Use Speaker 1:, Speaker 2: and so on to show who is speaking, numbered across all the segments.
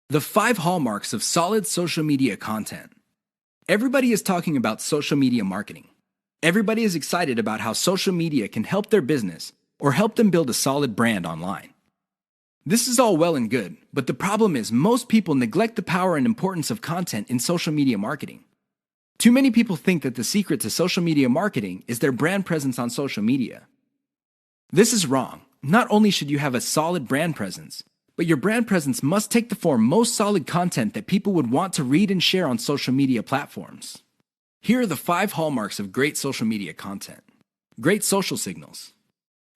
Speaker 1: The 5 hallmarks of solid social media content. Everybody is talking about social media marketing. Everybody is excited about how social media can help their business or help them build a solid brand online. This is all well and good, but the problem is most people neglect the power and importance of content in social media marketing. Too many people think that the secret to social media marketing is their brand presence on social media. This is wrong. Not only should you have a solid brand presence, but your brand presence must take the form most solid content that people would want to read and share on social media platforms. Here are the 5 hallmarks of great social media content. Great social signals.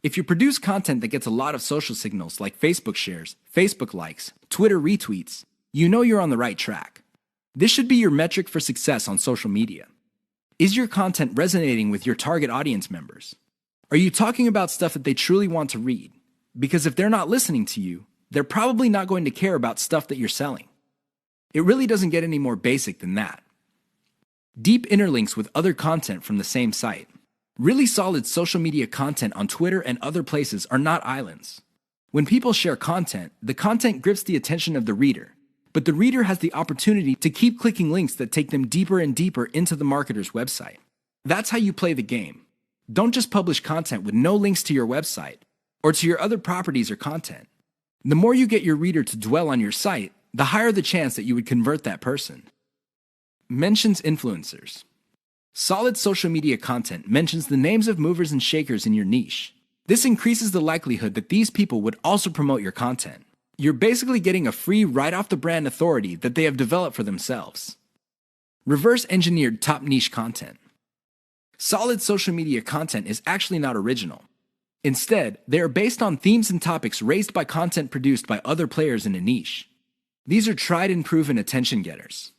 Speaker 1: If you produce content that gets a lot of social signals like Facebook shares, Facebook likes, Twitter retweets, you know you're on the right track. This should be your metric for success on social media. Is your content resonating with your target audience members? Are you talking about stuff that they truly want to read? Because if they're not listening to you, they're probably not going to care about stuff that you're selling. It really doesn't get any more basic than that. Deep interlinks with other content from the same site. Really solid social media content on Twitter and other places are not islands. When people share content, the content grips the attention of the reader, but the reader has the opportunity to keep clicking links that take them deeper and deeper into the marketer's website. That's how you play the game. Don't just publish content with no links to your website or to your other properties or content. The more you get your reader to dwell on your site, the higher the chance that you would convert that person. Mentions influencers. Solid social media content mentions the names of movers and shakers in your niche. This increases the likelihood that these people would also promote your content. You're basically getting a free right-off-the-brand authority that they have developed for themselves. Reverse-engineered top niche content. Solid social media content is actually not original. Instead, they are based on themes and topics raised by content produced by other players in a niche. These are tried and proven attention getters.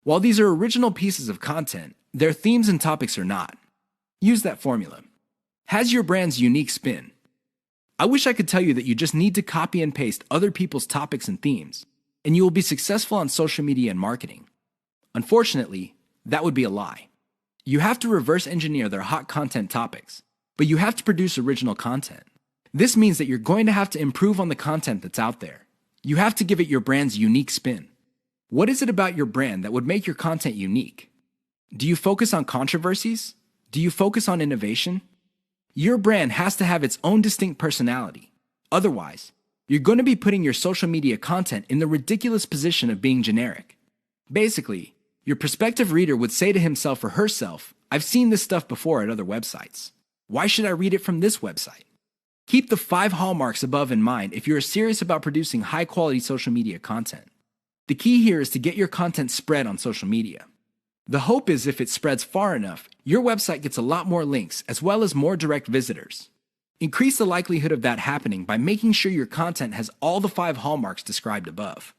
Speaker 1: While these are original pieces of content, their themes and topics are not. Use that formula. Has your brand's unique spin. I wish I could tell you that you just need to copy and paste other people's topics and themes, and you will be successful on social media and marketing. Unfortunately, that would be a lie. You have to reverse engineer their hot content topics, but you have to produce original content. This means that you're going to have to improve on the content that's out there. You have to give it your brand's unique spin. What is it about your brand that would make your content unique? Do you focus on controversies? Do you focus on innovation? Your brand has to have its own distinct personality. Otherwise, you're going to be putting your social media content in the ridiculous position of being generic. Basically, your prospective reader would say to himself or herself, "I've seen this stuff before at other websites. Why should I read it from this website?" Keep the 5 hallmarks above in mind if you're serious about producing high-quality social media content. The key here is to get your content spread on social media. The hope is if it spreads far enough, your website gets a lot more links as well as more direct visitors. Increase the likelihood of that happening by making sure your content has all the 5 hallmarks described above.